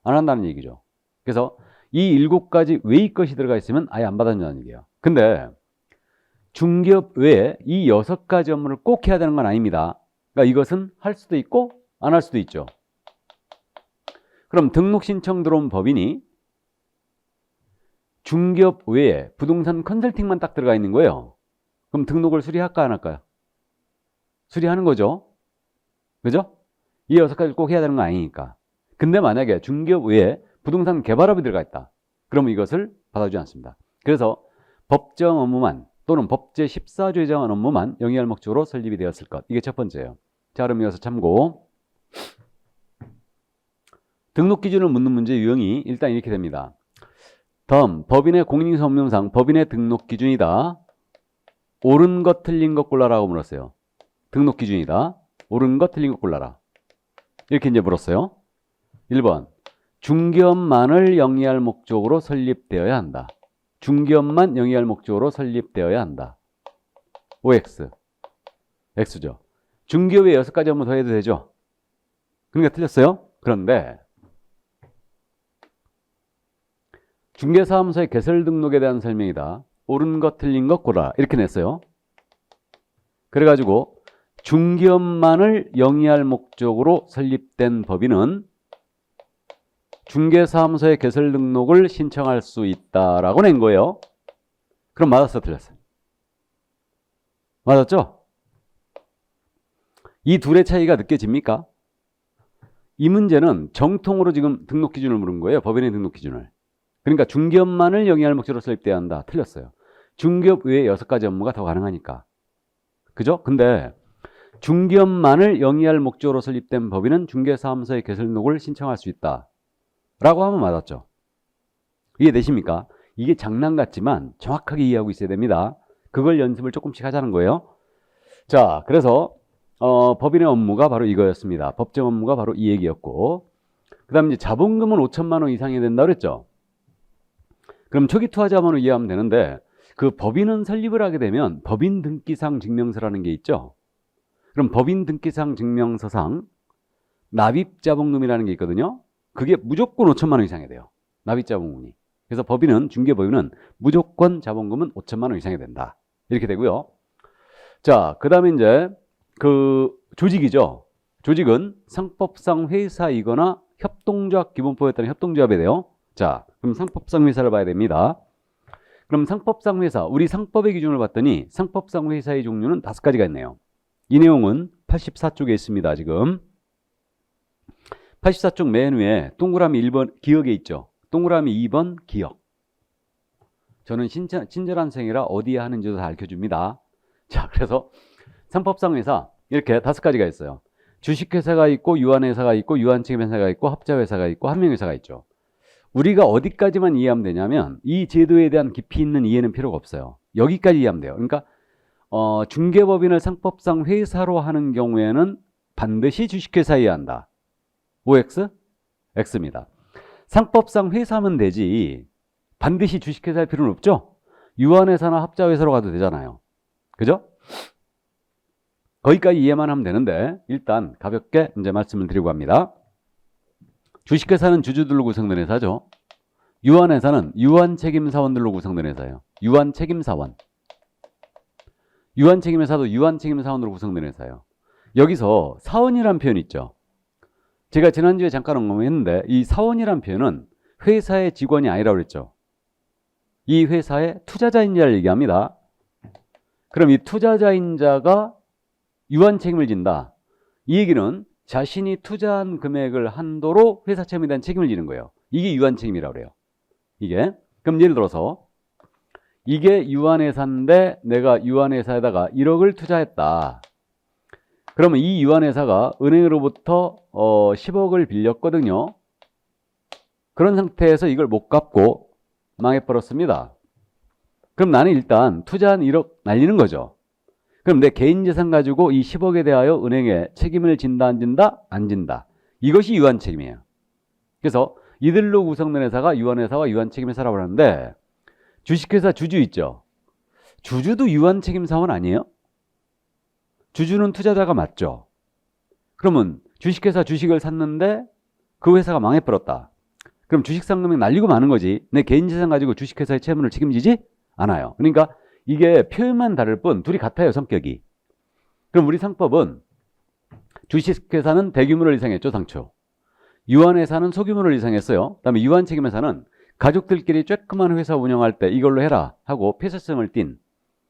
안 한다는 얘기죠. 그래서 이 7가지 외의 것이 들어가 있으면 아예 안 받아준다는 얘기예요. 근데 중기업 외에 이 6가지 업무를 꼭 해야 되는 건 아닙니다. 그러니까 이것은 할 수도 있고 안 할 수도 있죠. 그럼 등록 신청 들어온 법인이 중기업 외에 부동산 컨설팅만 딱 들어가 있는 거예요. 그럼 등록을 수리할까 안 할까요? 수리하는 거죠. 그죠? 이 6가지를 꼭 해야 되는 건 아니니까. 근데 만약에 중기업 외에 부동산 개발업이 들어가 있다. 그러면 이것을 받아주지 않습니다. 그래서 법정 업무만 또는 법제 14조에 정한 업무만 영위할 목적으로 설립이 되었을 것. 이게 첫 번째예요. 자, 그럼 이어서 참고. 등록 기준을 묻는 문제 유형이 일단 이렇게 됩니다. 다음, 법인의 공인인증서 업무상 법인의 등록 기준이다. 옳은 것 틀린 것 골라라고 물었어요. 등록 기준이다. 옳은 것 틀린 것 골라라. 이렇게 이제 물었어요. 1번, 중기업만을 영위할 목적으로 설립되어야 한다. 중기업만 영위할 목적으로 설립되어야 한다. OX. X죠. 중기업에 6가지 업무 더 해도 되죠. 그러니까 틀렸어요. 그런데 중개사무소의 개설 등록에 대한 설명이다. 옳은 것 틀린 것 고라. 이렇게 냈어요. 그래가지고 중기업만을 영위할 목적으로 설립된 법인은 중개사무소의 개설 등록을 신청할 수 있다라고 낸 거예요. 그럼 맞았어, 틀렸어요? 맞았죠? 이 둘의 차이가 느껴집니까? 이 문제는 정통으로 지금 등록 기준을 물은 거예요. 법인의 등록 기준을. 그러니까 중기업만을 영위할 목적으로 설립돼야 한다. 틀렸어요. 중기업 외에 6가지 업무가 더 가능하니까. 그죠? 근데 중기업만을 영위할 목적으로 설립된 법인은 중개사무소의 개설 등록을 신청할 수 있다. 라고 하면 맞았죠. 이해되십니까? 이게 장난 같지만 정확하게 이해하고 있어야 됩니다. 그걸 연습을 조금씩 하자는 거예요. 자, 그래서 법인의 업무가 바로 이거였습니다. 법정 업무가 바로 이 얘기였고, 그 다음에 이제 자본금은 5천만 원 이상이 된다 그랬죠. 그럼 초기 투하 자본을 이해하면 되는데 그 법인은 설립을 하게 되면 법인 등기상 증명서라는 게 있죠. 그럼 법인 등기상 증명서상 납입 자본금이라는 게 있거든요. 그게 무조건 5천만 원 이상이 돼요. 납입 자본금이. 그래서 법인은 중개법인은 무조건 자본금은 5천만 원 이상이 된다. 이렇게 되고요. 자, 그 다음에 이제 그 조직이죠. 조직은 상법상 회사이거나 협동조합 기본법에 따른 협동조합이 돼요. 자, 그럼 상법상 회사를 봐야 됩니다. 그럼 상법상 회사, 우리 상법의 기준을 봤더니 상법상 회사의 종류는 5가지가 있네요. 이 내용은 84쪽에 있습니다. 지금 84쪽 맨 위에 동그라미 1번 기억에 있죠. 동그라미 2번 기억. 저는 친절한 생이라 어디에 하는지도 다 알려줍니다. 자, 그래서 상법상 회사 이렇게 5가지가 있어요. 주식회사가 있고 유한회사가 있고 유한책임회사가 있고 합자회사가 있고 한명회사가 있죠. 우리가 어디까지만 이해하면 되냐면 이 제도에 대한 깊이 있는 이해는 필요가 없어요. 여기까지 이해하면 돼요. 그러니까 중개법인을 상법상 회사로 하는 경우에는 반드시 주식회사여야 한다. OX? X입니다. 상법상 회사면 되지 반드시 주식회사일 필요는 없죠. 유한회사나 합자회사로 가도 되잖아요. 그죠? 거기까지 이해만 하면 되는데 일단 가볍게 이제 말씀을 드리고 합니다. 주식회사는 주주들로 구성된 회사죠. 유한회사는 유한책임사원들로 구성된 회사예요. 유한책임사원. 유한책임회사도 유한책임사원으로 구성된 회사예요. 여기서 사원이란 표현이 있죠. 제가 지난주에 잠깐 언급했는데 이 사원이란 표현은 회사의 직원이 아니라고 그랬죠. 이 회사의 투자자인 자를 얘기합니다. 그럼 이 투자자인 자가 유한 책임을 진다. 이 얘기는 자신이 투자한 금액을 한도로 회사 책임에 대한 책임을 지는 거예요. 이게 유한 책임이라고 그래요. 이게. 그럼 예를 들어서 이게 유한회사인데 내가 유한회사에다가 1억을 투자했다. 그러면 이 유한회사가 은행으로부터 10억을 빌렸거든요. 그런 상태에서 이걸 못 갚고 망해버렸습니다. 그럼 나는 일단 투자한 1억 날리는 거죠. 그럼 내 개인 재산 가지고 이 10억에 대하여 은행에 책임을 진다 안 진다? 안 진다. 이것이 유한 책임이에요. 그래서 이들로 구성된 회사가 유한회사와 유한책임회사라고 하는데 주식회사 주주 있죠. 주주도 유한책임사원 아니에요? 주주는 투자자가 맞죠. 그러면 주식회사 주식을 샀는데 그 회사가 망해버렸다. 그럼 주식 산 금액 날리고 마는 거지. 내 개인 재산 가지고 주식회사의 채무를 책임지지 않아요. 그러니까 이게 표현만 다를 뿐 둘이 같아요, 성격이. 그럼 우리 상법은 주식회사는 대규모를 이상했죠, 당초. 유한회사는 소규모를 이상했어요. 그다음에 유한책임회사는 가족들끼리 쬐끄만 회사 운영할 때 이걸로 해라 하고 폐쇄성을 띈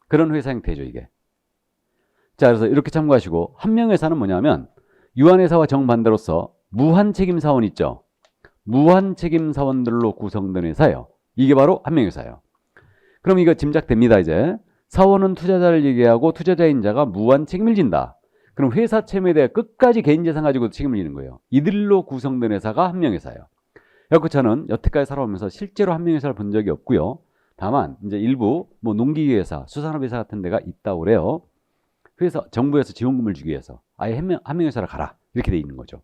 그런 회사 형태죠, 이게. 자, 그래서 이렇게 참고하시고 한명회사는 뭐냐면 유한회사와 정반대로서 무한책임사원 있죠. 무한책임사원들로 구성된 회사예요. 이게 바로 한명회사예요. 그럼 이거 짐작됩니다, 이제. 사원은 투자자를 얘기하고 투자자인 자가 무한책임을 진다. 그럼 회사 채무에 대해 끝까지 개인 재산 가지고 책임을 지는 거예요. 이들로 구성된 회사가 한명회사예요. 그래서 저는 여태까지 살아오면서 실제로 한명회사를 본 적이 없고요. 다만 이제 일부 뭐 농기계회사, 수산업회사 같은 데가 있다고 그래요. 그래서 정부에서 지원금을 주기 위해서 아예 한명회사로 가라 이렇게 돼 있는 거죠.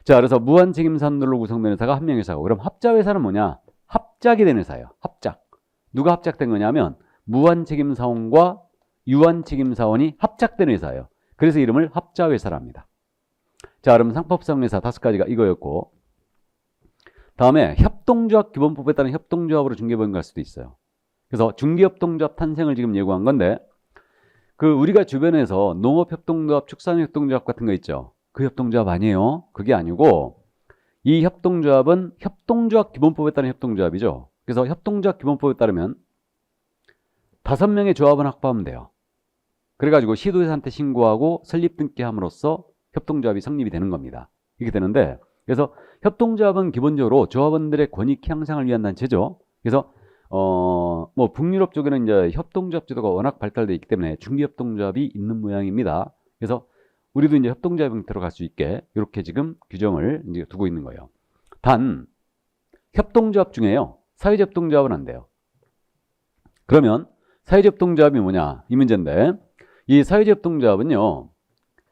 자, 그래서 무한책임사원들로 구성된 회사가 한명회사고, 그럼 합자회사는 뭐냐? 합작이 된 회사예요. 합작. 누가 합작된 거냐면 무한책임사원과 유한책임사원이 합작된 회사예요. 그래서 이름을 합자회사랍니다. 자, 그럼 상법상 회사 5가지가 이거였고, 다음에 협동조합 기본법에 따른 협동조합으로 중개법인 갈 수도 있어요. 그래서 중개협동조합 탄생을 지금 예고한 건데, 우리가 주변에서 농업협동조합, 축산협동조합 같은 거 있죠. 그 협동조합 아니에요. 그게 아니고 이 협동조합은 협동조합 기본법에 따른 협동조합이죠. 그래서 협동조합 기본법에 따르면 5명의 조합원 확보하면 돼요. 그래가지고 시도회사한테 신고하고 설립 등기함으로써 협동조합이 성립이 되는 겁니다. 이렇게 되는데, 그래서 협동조합은 기본적으로 조합원들의 권익 향상을 위한 단체죠. 그래서 뭐 북유럽 쪽에는 이제 협동조합 제도가 워낙 발달되어 있기 때문에 중개협동조합이 있는 모양입니다. 그래서 우리도 이제 협동조합 형태로 갈 수 있게 이렇게 지금 규정을 이제 두고 있는 거예요. 단 협동조합 중에요, 사회협동조합은 안 돼요. 그러면 사회협동조합이 뭐냐 이 문제인데, 이 사회협동조합은요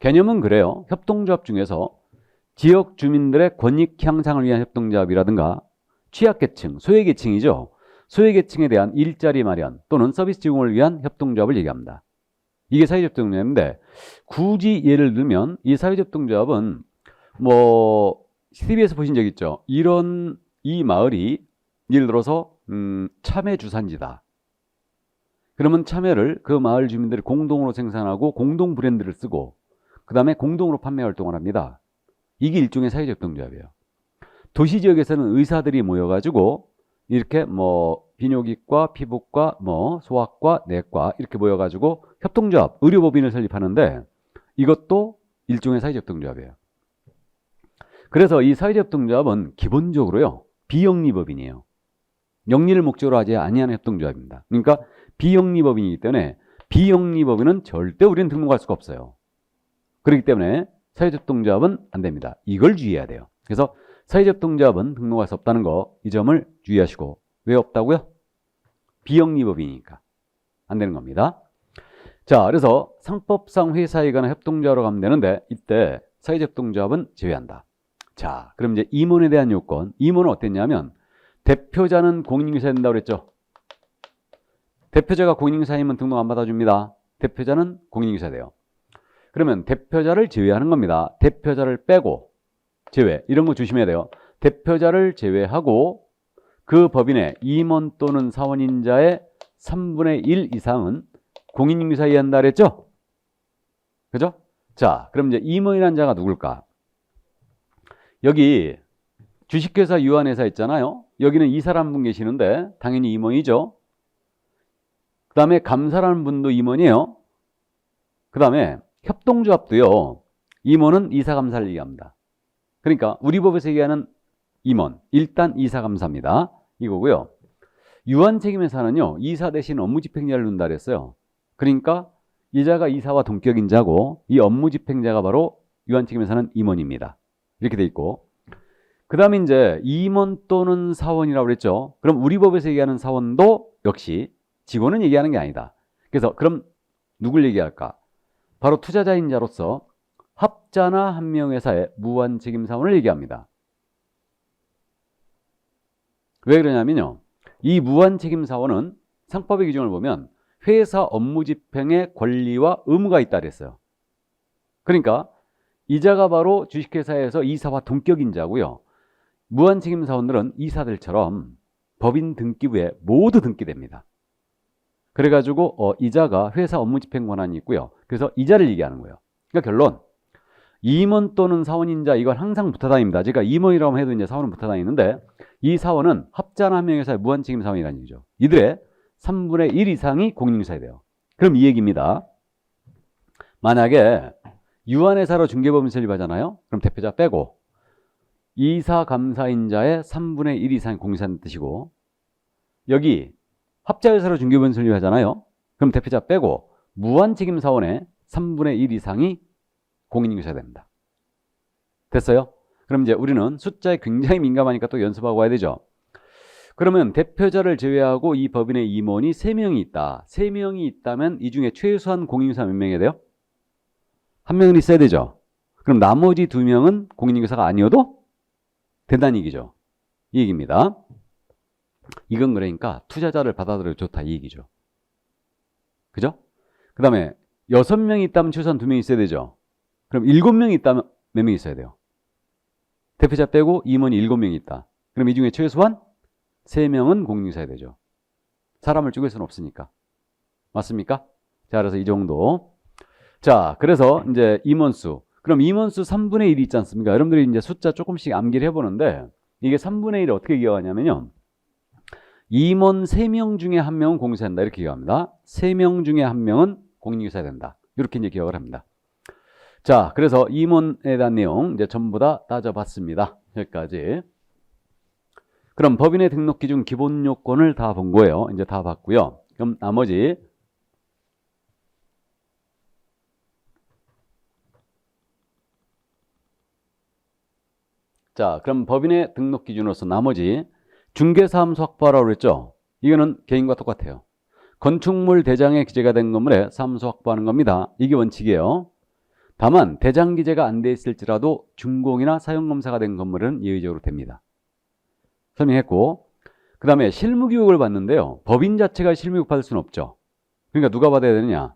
개념은 그래요. 협동조합 중에서 지역 주민들의 권익 향상을 위한 협동조합이라든가 취약계층, 소외계층이죠. 소외계층에 대한 일자리 마련 또는 서비스 제공을 위한 협동조합을 얘기합니다. 이게 사회협동조합인데, 굳이 예를 들면 이 사회협동조합은 뭐 TV에서 보신 적 있죠. 이 마을이 예를 들어서 참외 주산지다. 그러면 참외를 그 마을 주민들이 공동으로 생산하고 공동 브랜드를 쓰고 그 다음에 공동으로 판매 활동을 합니다. 이게 일종의 사회협동조합이에요. 도시 지역에서는 의사들이 모여가지고 이렇게 뭐 비뇨기과, 피부과, 뭐 소아과, 내과 이렇게 모여가지고 협동조합, 의료법인을 설립하는데 이것도 일종의 사회협동조합이에요. 그래서 이 사회협동조합은 기본적으로요 비영리법인이에요. 영리를 목적으로 하지 아니하는 협동조합입니다. 그러니까 비영리법인이기 때문에 비영리법인은 절대 우리는 등록할 수가 없어요. 그렇기 때문에 사회협동조합은 안 됩니다. 이걸 주의해야 돼요. 그래서 사회협동조합은 등록할 수 없다는 거, 이 점을 주의하시고. 왜 없다고요? 비영리법인이니까 안 되는 겁니다. 자, 그래서 상법상 회사이거나 협동조합으로 가면 되는데 이때 사회협동조합은 제외한다. 자, 그럼 이제 임원에 대한 요건. 임원은 어땠냐면 대표자는 공인인증서야 된다고 그랬죠. 대표자가 공인인증서이면 등록 안 받아줍니다. 대표자는 공인인증서야 돼요. 그러면 대표자를 제외하는 겁니다. 대표자를 빼고 제외. 이런 거 조심해야 돼요. 대표자를 제외하고 그 법인의 임원 또는 사원인자의 3분의 1 이상은 공인중개사에 의한다 그랬죠? 그죠? 자, 그럼 이제 임원이라는 자가 누굴까? 여기 주식회사 유한회사 있잖아요. 여기는 이사라는 분 계시는데 당연히 임원이죠. 그 다음에 감사라는 분도 임원이에요. 그 다음에 협동조합도요. 임원은 이사감사를 얘기합니다. 그러니까 우리 법에서 얘기하는 임원, 일단 이사감사입니다. 이거고요. 유한책임회사는요. 이사 대신 업무집행자를 둔다 그랬어요. 그러니까 이자가 이사와 동격인 자고 이 업무집행자가 바로 유한책임회사는 임원입니다. 이렇게 돼 있고 그 다음에 이제 임원 또는 사원이라고 그랬죠. 그럼 우리 법에서 얘기하는 사원도 역시 직원은 얘기하는 게 아니다. 그래서 그럼 누굴 얘기할까? 바로 투자자인 자로서 합자나 한명회사의 무한책임사원을 얘기합니다. 왜 그러냐면요. 이 무한책임사원은 상법의 규정을 보면 회사 업무집행의 권리와 의무가 있다 그랬어요. 그러니까 이자가 바로 주식회사에서 이사와 동격인 자고요. 무한책임사원들은 이사들처럼 법인 등기부에 모두 등기됩니다. 그래가지고 이자가 회사 업무집행 권한이 있고요. 그래서 이자를 얘기하는 거예요. 그러니까 결론 임원 또는 사원인자 이건 항상 붙어 다닙니다. 제가 임원이라고 해도 이제 사원은 붙어 다니는데 이 사원은 합자나 한명회사의 무한책임사원이라는 얘기죠. 이들의 3분의 1 이상이 공인중개사야 돼요. 그럼 이 얘기입니다. 만약에 유한회사로 중개법인 설립하잖아요. 그럼 대표자 빼고 이사 감사인자의 3분의 1 이상이 공인중개사라는 뜻이고 여기 합자회사로 중개법인 설립하잖아요. 그럼 대표자 빼고 무한책임사원의 3분의 1 이상이 공인중개사가 됩니다. 됐어요? 그럼 이제 우리는 숫자에 굉장히 민감하니까 또 연습하고 와야 되죠. 그러면 대표자를 제외하고 이 법인의 임원이 3명이 있다. 3명이 있다면 이 중에 최소한 공인중개사 몇 명이 돼요? 1명은 있어야 되죠. 그럼 나머지 2명은 공인중개사가 아니어도 된다는 얘기죠. 이 얘기입니다. 이건 그러니까 투자자를 받아들여도 좋다 이 얘기죠. 그죠? 그 다음에 6명이 있다면 최소한 2명이 있어야 되죠. 그럼 7명이 있다면 몇 명이 있어야 돼요? 대표자 빼고 임원이 7명이 있다. 그럼 이 중에 최소한 3명은 공인중개사야 되죠. 사람을 쪼갤 수는 없으니까. 맞습니까? 자, 그래서 이 정도. 자, 그래서 이제 임원수. 그럼 임원수 3분의 1이 있지 않습니까? 여러분들이 이제 숫자 조금씩 암기를 해보는데 이게 3분의 1을 어떻게 기억하냐면요. 임원 3명 중에 1명은 공인중개사야 된다. 이렇게 기억합니다. 3명 중에 1명은 공인중개사야 된다. 이렇게 이제 기억을 합니다. 자, 그래서 임원에 대한 내용 이제 전부 다 따져봤습니다. 여기까지. 그럼 법인의 등록 기준 기본 요건을 다 본 거예요. 이제 다 봤고요. 그럼 나머지 자, 그럼 법인의 등록 기준으로서 나머지 중개사무소 확보하라고 그랬죠. 이거는 개인과 똑같아요. 건축물 대장에 기재가 된 건물에 사무소 확보하는 겁니다. 이게 원칙이에요. 다만 대장 기재가 안 돼 있을지라도 준공이나 사용검사가 된 건물은 예외적으로 됩니다. 설명했고 그 다음에 실무교육을 받는데요. 법인 자체가 실무교육 받을 수는 없죠. 그러니까 누가 받아야 되느냐?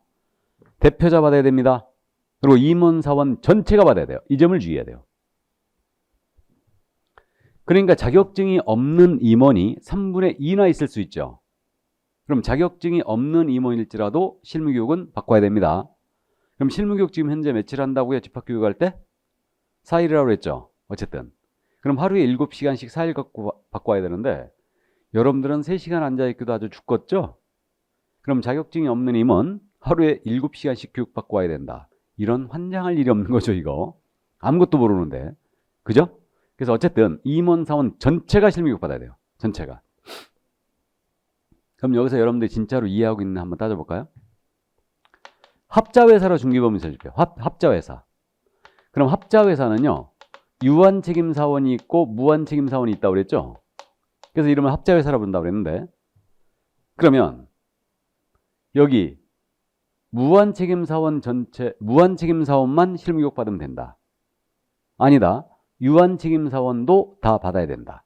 대표자 받아야 됩니다. 그리고 임원사원 전체가 받아야 돼요. 이 점을 주의해야 돼요. 그러니까 자격증이 없는 임원이 3분의 2나 있을 수 있죠. 그럼 자격증이 없는 임원일지라도 실무교육은 바꿔야 됩니다. 그럼 실무교육 지금 현재 며칠 한다고요? 집합교육할 때? 4일이라고 했죠. 어쨌든. 그럼 하루에 7시간씩 4일 갖고 바꿔야 되는데 여러분들은 3시간 앉아있기도 아주 죽겠죠? 그럼 자격증이 없는 임원 하루에 7시간씩 교육받고 와야 된다. 이런 환장할 일이 없는 거죠, 이거. 아무것도 모르는데. 그죠? 그래서 어쨌든 임원 사원 전체가 실무교육 받아야 돼요. 전체가. 그럼 여기서 여러분들이 진짜로 이해하고 있는 한번 따져볼까요? 합자회사로 중개법인 설립해요. 합자회사. 그럼 합자회사는요. 유한책임사원이 있고 무한책임사원이 있다고 그랬죠? 그래서 이름을 합자회사라고 부른다고 그랬는데 그러면 여기 무한책임사원 전체, 무한책임사원만 실무교육 받으면 된다. 아니다. 유한책임사원도 다 받아야 된다.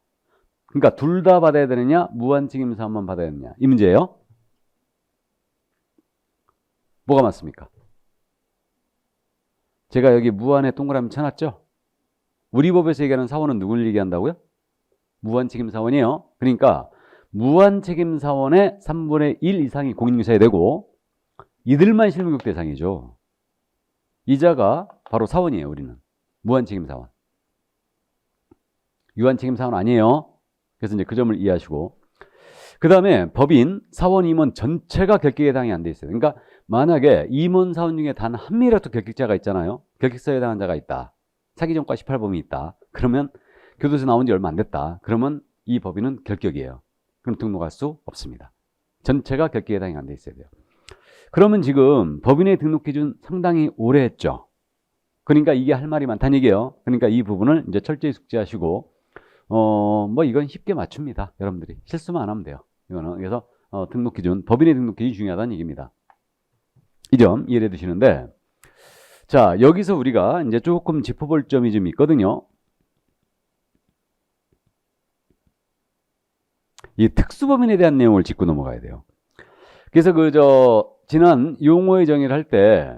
그러니까 둘 다 받아야 되느냐 무한책임사원만 받아야 되느냐 이 문제예요. 뭐가 맞습니까? 제가 여기 무한에 동그라미 쳐놨죠? 우리 법에서 얘기하는 사원은 누굴 얘기한다고요? 무한책임사원이에요. 그러니까 무한책임사원의 3분의 1 이상이 공인중개사에 되고 이들만 실무교육 대상이죠. 이자가 바로 사원이에요. 우리는 무한책임사원. 유한책임사원 아니에요. 그래서 이제 그 점을 이해하시고, 그 다음에 법인, 사원, 임원 전체가 결격에 해당이 안 돼 있어요. 그러니까 만약에 임원 사원 중에 단 한 명이라도 결격자가 있잖아요. 결격사유에 해당한 자가 있다. 사기전과 18범이 있다. 그러면 교도소 나온 지 얼마 안 됐다. 그러면 이 법인은 결격이에요. 그럼 등록할 수 없습니다. 전체가 결격에 해당이 안 돼 있어야 돼요. 그러면 지금 법인의 등록 기준 상당히 오래 했죠. 그러니까 이게 할 말이 많다는 얘기예요. 그러니까 이 부분을 이제 철저히 숙지하시고, 뭐 이건 쉽게 맞춥니다. 여러분들이 실수만 안 하면 돼요. 이거는 그래서 등록 기준, 법인의 등록 기준이 중요하다는 얘기입니다. 이 점 이해해 두시는데, 자, 여기서 우리가 이제 조금 짚어볼 점이 좀 있거든요. 이 특수법인에 대한 내용을 짚고 넘어가야 돼요. 그래서 지난 용어의 정의를 할 때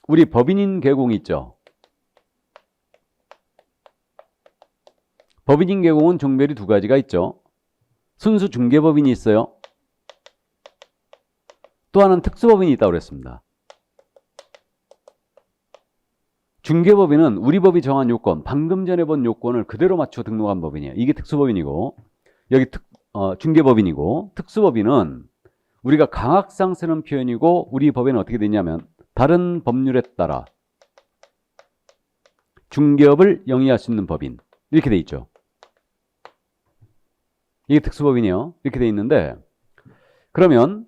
우리 법인인 개공이 있죠. 법인인 개공은 종별이 두 가지가 있죠. 순수 중개법인이 있어요. 또 하나는 특수법인이 있다고 그랬습니다. 중개법인은 우리 법이 정한 요건, 방금 전에 본 요건을 그대로 맞춰 등록한 법인이에요. 이게 특수법인이고, 여기 중개법인이고, 특수법인은 우리가 강학상 쓰는 표현이고, 우리 법에는 어떻게 되냐면 다른 법률에 따라 중개업을 영위할 수 있는 법인, 이렇게 돼 있죠. 이게 특수법인이에요. 이렇게 돼 있는데, 그러면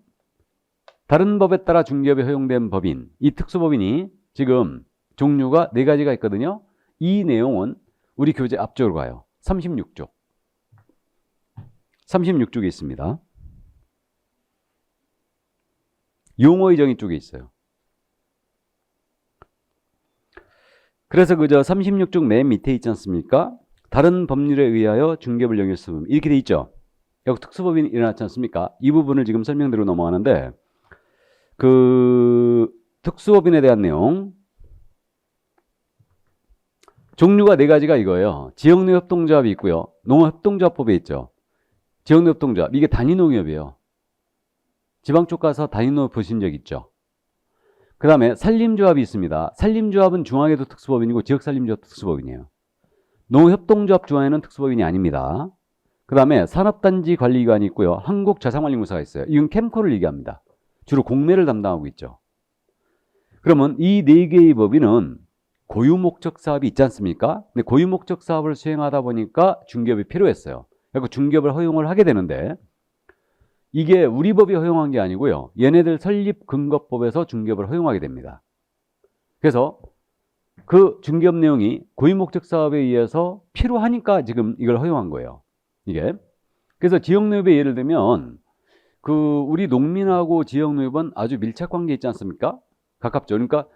다른 법에 따라 중개업이 허용된 법인, 이 특수법인이 지금 종류가 4가지가 있거든요. 이 내용은 우리 교재 앞쪽으로 가요. 36쪽. 36쪽에 있습니다. 용어의 정의 쪽에 있어요. 그래서 36쪽 맨 밑에 있지 않습니까? 다른 법률에 의하여 중개업을 영위할 수 있는, 이렇게 돼 있죠. 여기 특수법인이 일어났지 않습니까? 이 부분을 지금 설명드리고 넘어가는데, 특수법인에 대한 내용, 종류가 4가지가 이거예요. 지역농협동조합이 있고요. 농업협동조합법에 있죠. 지역농협동조합, 이게 단위농협이에요. 지방 쪽 가서 단위농협 보신 적 있죠. 그 다음에 산림조합이 있습니다. 산림조합은 중앙에도 특수법인이고 지역산림조합도 특수법인이에요. 농협동조합 중앙에는 특수법인이 아닙니다. 그 다음에 산업단지 관리기관이 있고요. 한국자산관리공사가 있어요. 이건 캠코를 얘기합니다. 주로 공매를 담당하고 있죠. 그러면 이 4개의 법인은 고유목적 사업이 있지 않습니까? 근데 고유목적 사업을 수행하다 보니까 중개업이 필요했어요. 그래서 중개업을 허용을 하게 되는데, 이게 우리 법이 허용한 게 아니고요. 얘네들 설립근거법에서 중개업을 허용하게 됩니다. 그래서 그 중개업 내용이 고유목적 사업에 의해서 필요하니까 지금 이걸 허용한 거예요. 이게. 그래서 지역농협의 예를 들면 우리 농민하고 지역농협은 아주 밀착 관계 있지 않습니까? 가깝죠. 그러니까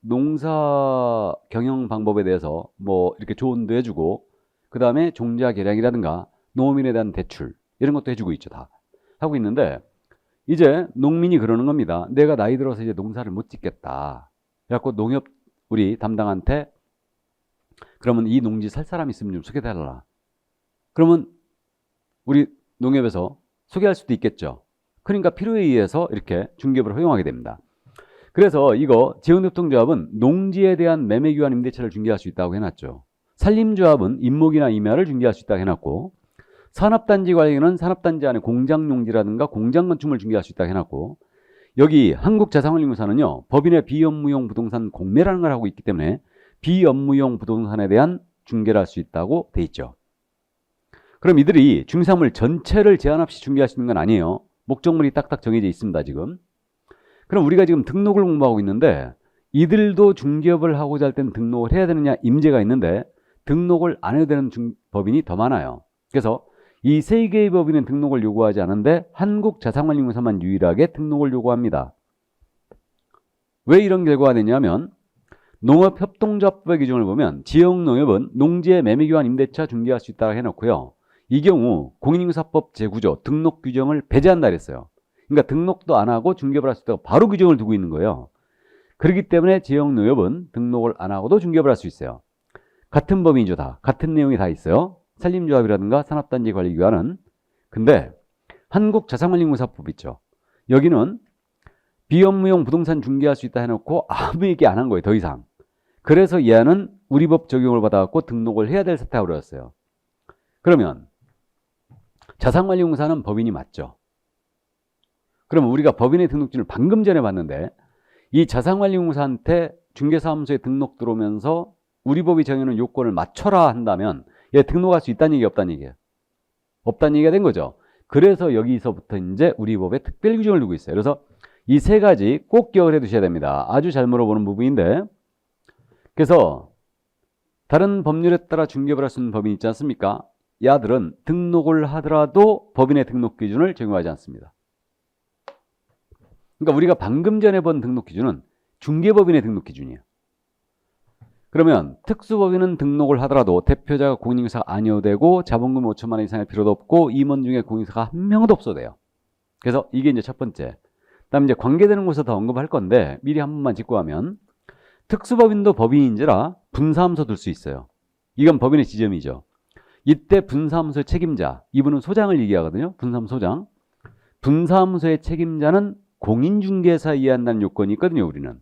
농사 경영 방법에 대해서 뭐 이렇게 조언도 해주고, 그 다음에 종자 개량이라든가 농업인에 대한 대출 이런 것도 해주고 있죠. 다 하고 있는데, 이제 농민이 그러는 겁니다. 내가 나이 들어서 이제 농사를 못 짓겠다. 그래갖고 농협 우리 담당한테, 그러면 이 농지 살 사람 있으면 좀 소개해달라. 그러면 우리 농협에서 소개할 수도 있겠죠. 그러니까 필요에 의해서 이렇게 중개업을 허용하게 됩니다. 그래서 이거 지역농협동조합은 농지에 대한 매매교환 임대차를 중개할 수 있다고 해놨죠. 산림조합은 임목이나 임야를 중개할 수 있다고 해놨고, 산업단지 관리는 산업단지 안에 공장용지라든가 공장 건축물 중개할 수 있다고 해놨고, 여기 한국자산관리공사는요, 법인의 비업무용 부동산 공매라는 걸 하고 있기 때문에 비업무용 부동산에 대한 중개를 할 수 있다고 돼 있죠. 그럼 이들이 중개사물 전체를 제한 없이 중개할 수 있는 건 아니에요. 목적물이 딱딱 정해져 있습니다, 지금. 그럼 우리가 지금 등록을 공부하고 있는데, 이들도 중개업을 하고자 할 때는 등록을 해야 되느냐 임제가 있는데, 등록을 안 해도 되는 법인이 더 많아요. 그래서 이 3개의 법인은 등록을 요구하지 않은데 한국자산관리공사만 유일하게 등록을 요구합니다. 왜 이런 결과가 되냐면, 농업협동조합법의 규정을 보면 지역농협은 농지의 매매교환 임대차 중개할 수 있다고 해놓고요. 이 경우 공인중개사법 제9조 등록 규정을 배제한다 그랬어요. 그러니까 등록도 안 하고 중개업을 할 수 있다고 바로 규정을 두고 있는 거예요. 그렇기 때문에 지역농협은 등록을 안 하고도 중개업을 할 수 있어요. 같은 법인이죠, 다. 같은 내용이 다 있어요. 산림조합이라든가 산업단지관리기관은. 근데 한국자산관리공사법 있죠. 여기는 비업무용 부동산 중개할 수 있다 해놓고 아무 얘기 안 한 거예요, 더 이상. 그래서 얘는 우리 법 적용을 받아갖고 등록을 해야 될 사태가 벌어졌어요. 그러면 자산관리공사는 법인이 맞죠. 그러면 우리가 법인의 등록증을 방금 전에 봤는데 이 자산관리공사한테 중개사무소에 등록 들어오면서 우리 법이 정해놓은 요건을 맞춰라 한다면 얘 등록할 수 있다는 얘기 없다는 얘기예요. 없다는 얘기가 된 거죠. 그래서 여기서부터 이제 우리 법에 특별 규정을 두고 있어요. 그래서 이 세 가지 꼭 기억을 해 두셔야 됩니다. 아주 잘 물어보는 부분인데, 그래서 다른 법률에 따라 중개업을 할 수 있는 법인 있지 않습니까? 야들은 등록을 하더라도 법인의 등록 기준을 적용하지 않습니다. 그러니까 우리가 방금 전에 본 등록 기준은 중개법인의 등록 기준이에요. 그러면 특수법인은 등록을 하더라도 대표자가 공인중개사가 아니어도 되고 자본금 5천만 원 이상의 필요도 없고 임원 중에 공인중개사가 한 명도 없어도 돼요. 그래서 이게 이제 첫 번째. 그다음 이제 관계되는 곳에서 더 언급할 건데 미리 한 번만 짚고 하면 특수법인도 법인인지라 분사무소 둘 수 있어요. 이건 법인의 지점이죠. 이때 분사무소의 책임자, 이분은 소장을 얘기하거든요. 분사무소 소장. 분사무소의 책임자는 공인중개사에 의한다는 요건이 있거든요, 우리는.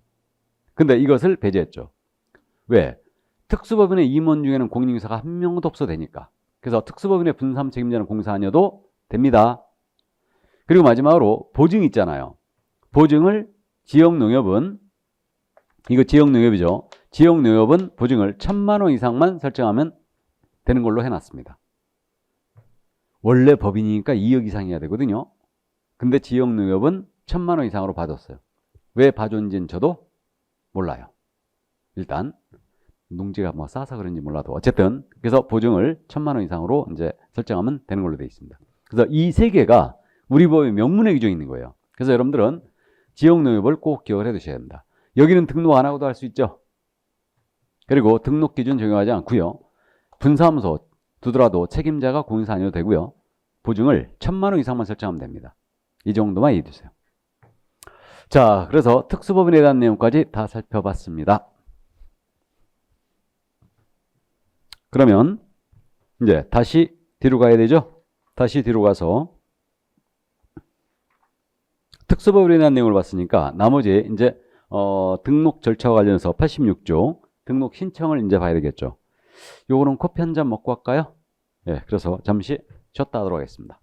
근데 이것을 배제했죠. 왜? 특수법인의 임원 중에는 공인중개사가 한 명도 없어도 되니까. 그래서 특수법인의 분사무 책임자는 공사 아니어도 됩니다. 그리고 마지막으로 보증 있잖아요. 보증을 지역농협은, 이거 지역농협이죠. 지역농협은 보증을 1,000만 원 이상만 설정하면 되는 걸로 해놨습니다. 원래 법인이니까 2억 이상이어야 되거든요. 근데 지역농협은 1,000만 원 이상으로 봐줬어요. 왜 봐줬는지는 저도 몰라요. 일단 농지가 뭐 싸서 그런지 몰라도 어쨌든 그래서 보증을 1,000만 원 이상으로 이제 설정하면 되는 걸로 되어 있습니다. 그래서 이 세 개가 우리 법의 명문의 규정이 있는 거예요. 그래서 여러분들은 지역농협을 꼭 기억을 해 두셔야 됩니다. 여기는 등록 안 하고도 할 수 있죠. 그리고 등록 기준 적용하지 않고요. 분사무소 두더라도 책임자가 공인사 아니어도 되고요. 보증을 1,000만 원 이상만 설정하면 됩니다. 이 정도만 이해해 주세요. 자, 그래서 특수법인에 대한 내용까지 다 살펴봤습니다. 그러면 이제 다시 뒤로 가야 되죠. 다시 뒤로 가서 특수법인에 대한 내용을 봤으니까 나머지 이제 등록 절차와 관련해서 86조 등록 신청을 이제 봐야 되겠죠. 요거는 커피 한 잔 먹고 할까요? 예, 그래서 잠시 쉬었다 하도록 하겠습니다.